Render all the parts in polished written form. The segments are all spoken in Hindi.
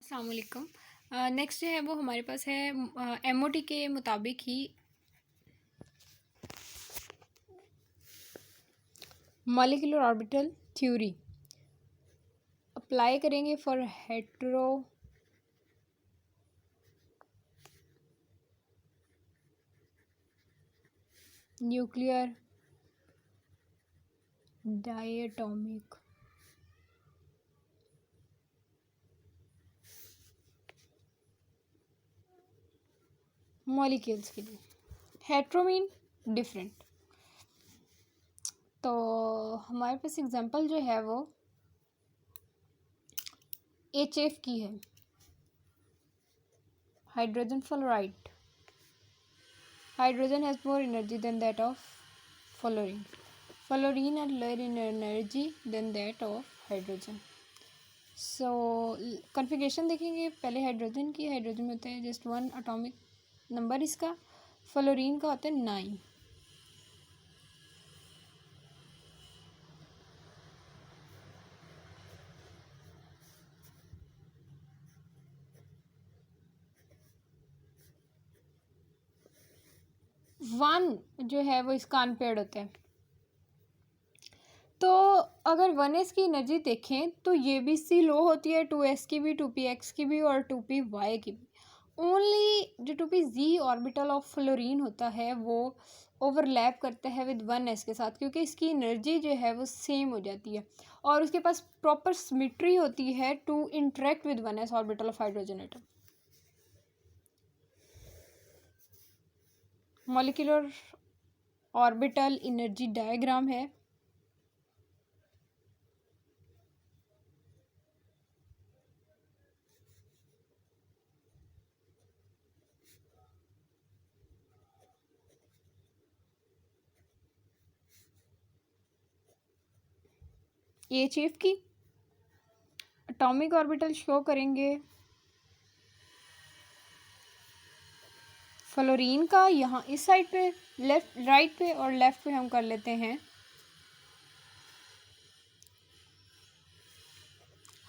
अस्सलाम वालेकुम। नेक्स्ट जो है वो हमारे पास है एमओटी के मुताबिक ही मॉलिक्यूलर ऑर्बिटल थ्योरी अप्लाई करेंगे for hetero nuclear diatomic molecules के लिए। Hetero mean different. तो हमारे पास एग्जांपल जो है वो HF की है, hydrogen fluoride. Hydrogen has more energy than that of fluorine. Fluorine are lower in energy than that of hydrogen. So configuration देखेंगे पहले हाइड्रोजन की। हाइड्रोजन में होता है जस्ट 1 एटॉमिक नंबर इसका। फ्लोरीन का होता है 9। वन जो है वो इसका अनपेयर्ड होता है। तो अगर 1s की एनर्जी देखें तो ये भी सी लो होती है, 2s की भी, 2px की भी और 2py की भी। ओनली जो 2pz ऑर्बिटल ऑफ फ्लोरीन होता है वो ओवरलैप करता है विद 1s के साथ, क्योंकि इसकी एनर्जी जो है वो सेम हो जाती है और उसके पास प्रॉपर सिमेट्री होती है to interact with 1s orbital of hydrogen atom. Molecular orbital energy diagram है। HF की एटॉमिक ऑर्बिटल शो करेंगे फ्लोरीन का, यहाँ इस साइड पे लेफ्ट राइट पे और लेफ्ट पे हम कर लेते हैं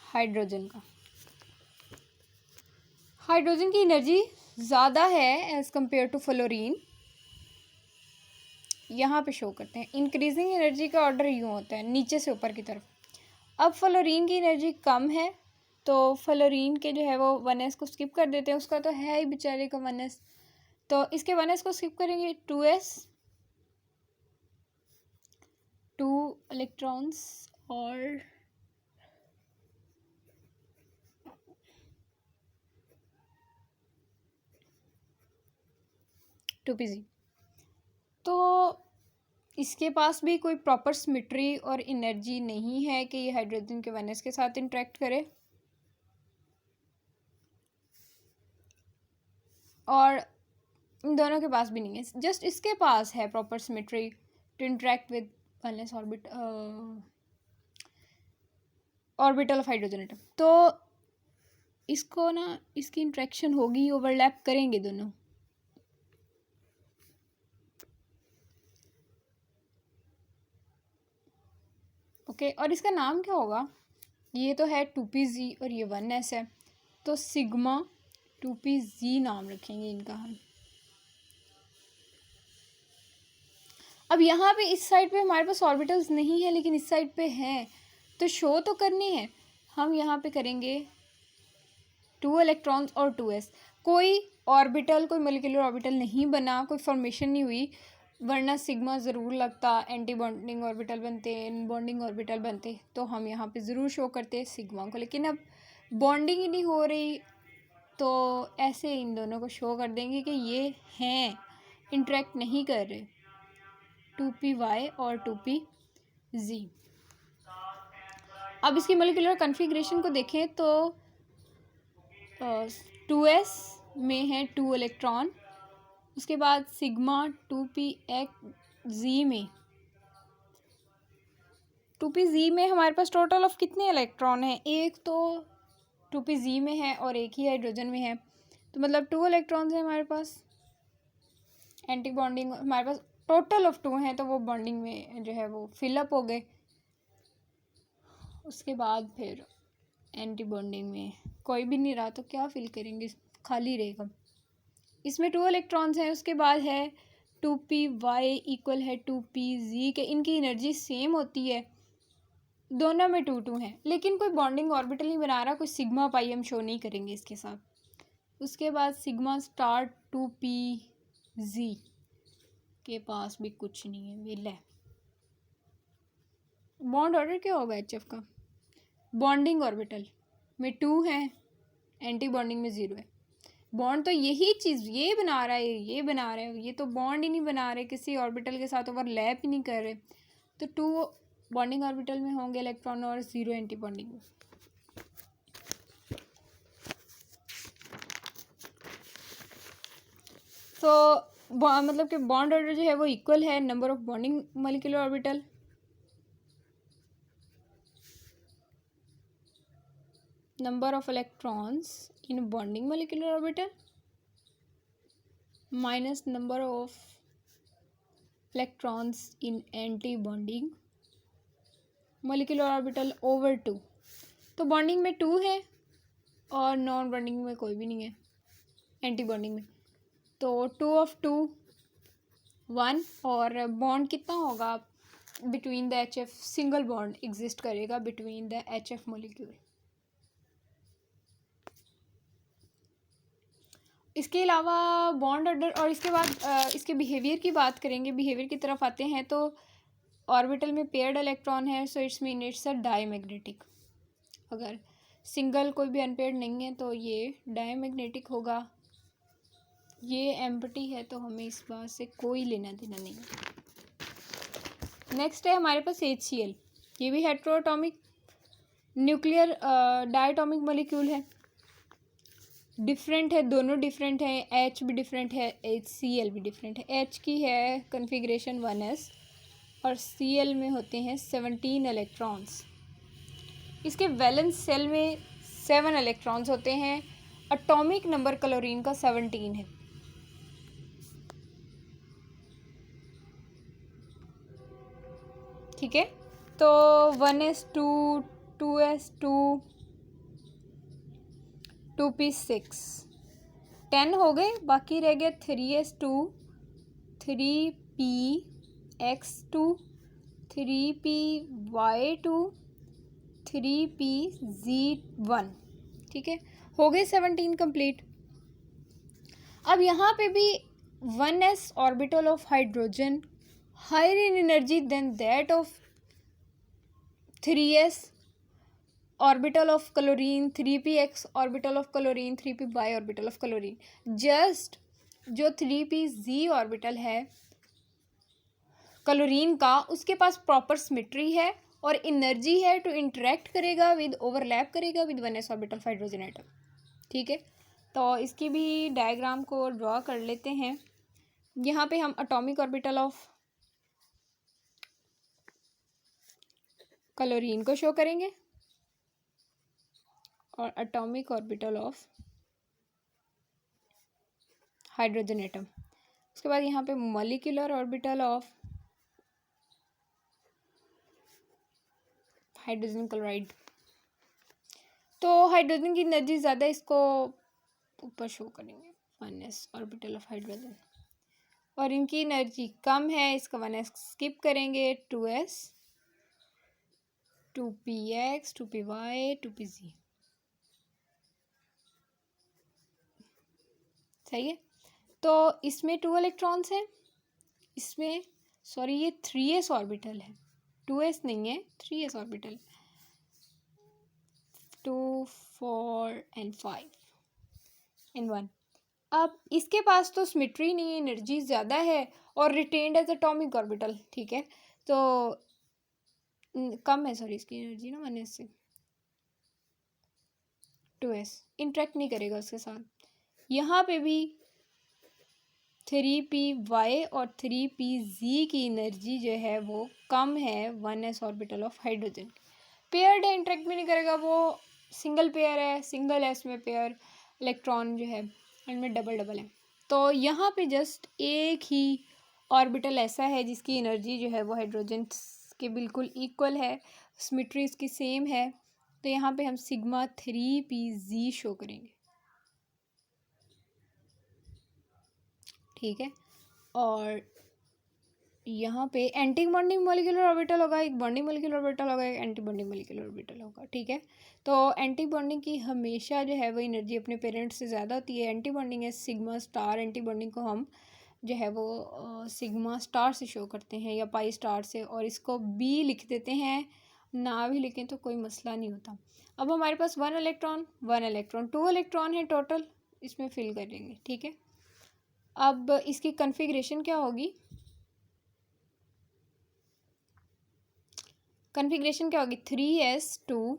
हाइड्रोजन का। हाइड्रोजन की एनर्जी ज़्यादा है एज़ कंपेयर टू फ्लोरीन। यहाँ पे शो करते हैं इंक्रीजिंग एनर्जी का ऑर्डर यूँ होता है नीचे से ऊपर की तरफ। अब फ्लोरीन की एनर्जी कम है तो फ्लोरीन के जो है वो 1s को स्किप कर देते हैं, उसका तो है ही बेचारे का 1s, तो इसके 1s को स्किप करेंगे। 2s 2 इलेक्ट्रॉन्स और टूपीजी। तो इसके पास भी कोई प्रॉपर सिमेट्री और एनर्जी नहीं है कि ये हाइड्रोजन के 1s के साथ इंटरेक्ट करे, और इन दोनों के पास भी नहीं है। जस्ट इसके पास है proper symmetry to interact with 1s orbital of hydrogen atom. तो इसको ना इसकी इंटरेक्शन होगी, ओवरलैप करेंगे दोनों। ओके, और इसका नाम क्या होगा? ये तो है 2pz और ये 1s है, तो सिग्मा 2pz नाम रखेंगे इनका हम। अब यहाँ पे इस साइड पे हमारे पास ऑर्बिटल्स नहीं है लेकिन इस साइड पे हैं, तो शो तो करनी है। हम यहाँ पे करेंगे 2 इलेक्ट्रॉन्स और 2s। कोई ऑर्बिटल, कोई मोलिकुलर ऑर्बिटल नहीं बना, कोई फॉर्मेशन नहीं हुई, वरना सिग्मा ज़रूर लगता, एंटी बॉन्डिंग ऑर्बिटल बनते, इन बॉन्डिंग ऑर्बिटल बनते, तो हम यहाँ पे ज़रूर शो करते सिग्मा को। लेकिन अब बॉन्डिंग ही नहीं हो रही तो ऐसे इन दोनों को शो कर देंगे कि ये हैं, इंटरेक्ट नहीं कर रहे, 2py और 2pz। अब इसकी मोलिकुलर कन्फिग्रेशन को देखें तो 2s में है 2 इलेक्ट्रॉन, उसके बाद सिग्मा 2pz में 2pz में हमारे पास टोटल ऑफ कितने इलेक्ट्रॉन हैं? एक तो 2pz में है और एक ही हाइड्रोजन में है, तो मतलब 2 इलेक्ट्रॉन्स हैं हमारे पास। एंटी बॉन्डिंग हमारे पास टोटल ऑफ 2 हैं, तो वो बॉन्डिंग में जो है वो फिलअप हो गए। उसके बाद फिर एंटी बॉन्डिंग में कोई भी नहीं रहा तो क्या फिल करेंगे, खाली रहेगा। इसमें 2 इलेक्ट्रॉन्स हैं, उसके बाद है 2p(y) इक्वल है 2p(z) के। इनकी एनर्जी सेम होती है, दोनों में 2 हैं, लेकिन कोई बॉन्डिंग ऑर्बिटल नहीं बना रहा, कोई सिग्मा पाई हम शो नहीं करेंगे इसके साथ। उसके बाद सिग्मा स्टार 2p(z) के पास भी कुछ नहीं है, वेला है। बॉन्ड ऑर्डर क्या होगा HF का? बॉन्डिंग ऑर्बिटल में 2 है, एंटी बॉन्डिंग में 0 है। बॉन्ड तो यही चीज़ ये बना रहा है, ये बना रहा है, ये तो बॉन्ड ही नहीं बना रहे, किसी ऑर्बिटल के साथ ओवरलैप ही नहीं कर रहे। तो 2 बॉन्डिंग ऑर्बिटल में होंगे इलेक्ट्रॉन और 0 एंटी बॉन्डिंग में। तो मतलब कि बॉन्ड ऑर्डर जो है वो इक्वल है number of bonding molecular orbital number of electrons in bonding molecular orbital minus number of electrons in anti-bonding molecular orbital over 2। तो बॉन्डिंग में 2 है और नॉन बॉन्डिंग में कोई भी नहीं है, एंटी बॉन्डिंग में। तो 2 of 2 1, और बॉन्ड कितना होगा between the HF, single bond exist करेगा बिटवीन द HF मोलिक्यूल। इसके अलावा बॉन्ड ऑर्डर और इसके बाद इसके बिहेवियर की बात करेंगे। बिहेवियर की तरफ आते हैं तो ऑर्बिटल में पेयर्ड इलेक्ट्रॉन है, so it's mean it's a diamagnetic. अगर सिंगल कोई भी अनपेयर्ड नहीं है तो ये डायमैग्नेटिक होगा। ये एम्प्टी है तो हमें इस बात से कोई लेना देना नहीं है। नेक्स्ट है हमारे पास HCl, ये भी हेट्रोएटॉमिक न्यूक्लियर डायटॉमिक मॉलिक्यूल है, डिफरेंट है, दोनों डिफरेंट है। H भी डिफरेंट है, HCl भी डिफरेंट है। H की है कन्फिग्रेशन 1s और Cl में होते हैं 17 इलेक्ट्रॉन्स। इसके वैलेंस सेल में 7 इलेक्ट्रॉन्स होते हैं। एटॉमिक नंबर क्लोरीन का 17 है। ठीक है, तो 1s2 2s2 2p6 10 हो गए, बाकी रह गया 3s2 3px2 3py2 3pz1। ठीक है, हो गए 17 कंप्लीट। अब यहाँ पे भी 1s orbital of hydrogen higher in energy than that of 3s orbital of chlorine, 3px orbital of chlorine, 3py orbital of chlorine. Just जो 3pz ऑर्बिटल है क्लोरीन का, उसके पास प्रॉपर सिमेट्री है और एनर्जी है टू इंटरेक्ट करेगा विद, ओवरलैप करेगा with 1s orbital of hydrogen atom. ठीक है, तो इसकी भी डायग्राम को ड्रॉ कर लेते हैं। यहाँ पे हम एटॉमिक ऑर्बिटल ऑफ क्लोरीन को शो करेंगे और atomic orbital of hydrogen atom. उसके बाद यहाँ पे molecular orbital of hydrogen chloride. तो हाइड्रोजन की एनर्जी ज़्यादा, इसको ऊपर शो करेंगे 1s ऑर्बिटल ऑफ हाइड्रोजन, और इनकी एनर्जी कम है, इसका 1s स्किप करेंगे। 2s 2px 2py 2pz। सही है, तो इसमें 2 इलेक्ट्रॉन्स हैं, इसमें सॉरी ये 3s ऑर्बिटल है, 2s नहीं है, 3s ऑर्बिटल 2 4 and 5 and 1। अब इसके पास तो सिमेट्री नहीं है, एनर्जी ज़्यादा है और रिटेन्ड एज एटॉमिक ऑर्बिटल। ठीक है, तो कम है, सॉरी इसकी एनर्जी ना 1s से, 2s इंटरेक्ट नहीं करेगा उसके साथ। यहाँ पे भी 3py और 3pz की एनर्जी जो है वो कम है 1s orbital of hydrogen. Paired है, इंटरेक्ट भी नहीं करेगा, वो सिंगल पेयर है, सिंगल है, इसमें पेयर इलेक्ट्रॉन जो है इनमें डबल डबल है। तो यहाँ पे जस्ट एक ही ऑर्बिटल ऐसा है जिसकी एनर्जी जो है वो हाइड्रोजन के बिल्कुल इक्वल है, सिमेट्री इसकी सेम है, तो यहाँ पे हम सिग्मा 3Pz शो करेंगे, ठीक है। और यहाँ पे एंटी बॉन्डिंग मॉलिक्यूलर ऑर्बिटल होगा, एक बॉन्डिंग मॉलिक्यूलर ऑर्बिटल होगा, एक एंटी बॉन्डिंग मॉलिक्यूलर ऑर्बिटल होगा, ठीक है। तो एंटी बॉन्डिंग की हमेशा जो है वो एनर्जी अपने पेरेंट्स से ज़्यादा होती है। एंटी बॉन्डिंग है सिग्मा स्टार, एंटी बॉन्डिंग को हम जो है वो सिग्मा स्टार से शो करते हैं या पाई स्टार से, और इसको बी लिख देते हैं, ना भी लिखें तो कोई मसला नहीं होता। अब हमारे पास 1 इलेक्ट्रॉन 2 इलेक्ट्रॉन है टोटल, इसमें फिल कर देंगे, ठीक है। अब इसकी कन्फिग्रेशन क्या होगी, कन्फिग्रेशन क्या होगी, 3s2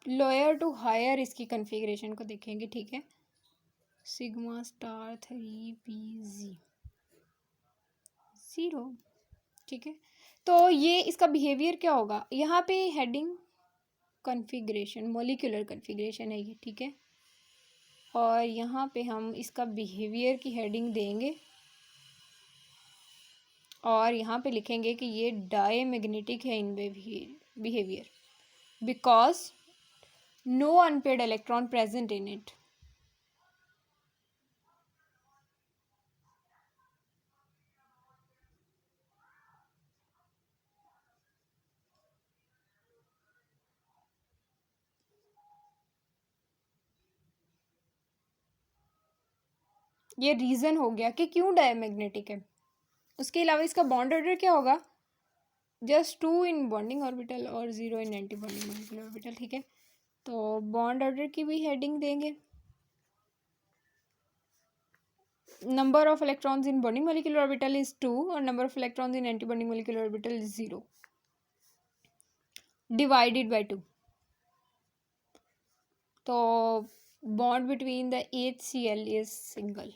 लोअर टू हायर, इसकी कन्फिग्रेशन को देखेंगे, ठीक है। सिग्मा स्टार 3Pz 0, ठीक है। तो ये इसका बिहेवियर क्या होगा, यहाँ पे हेडिंग कन्फिग्रेशन, मॉलिक्यूलर कन्फिग्रेशन है ये, ठीक है। और यहाँ पे हम इसका बिहेवियर की हेडिंग देंगे और यहाँ पे लिखेंगे कि ये डायमैग्नेटिक है in behaviour because no unpaired electron present in it. ये रीज़न हो गया कि क्यों डायमैग्नेटिक है। उसके अलावा इसका बॉन्ड ऑर्डर क्या होगा, जस्ट 2 इन बॉन्डिंग ऑर्बिटल और 0 इन एंटी बॉन्डिंग मॉलिक्यूलर ऑर्बिटल, ठीक है। तो बॉन्ड ऑर्डर की भी हेडिंग देंगे, number of electrons in bonding molecular orbital is 2 और number of electrons in anti bonding molecular orbital is 0 divided by 2। तो bond between the HCl is single,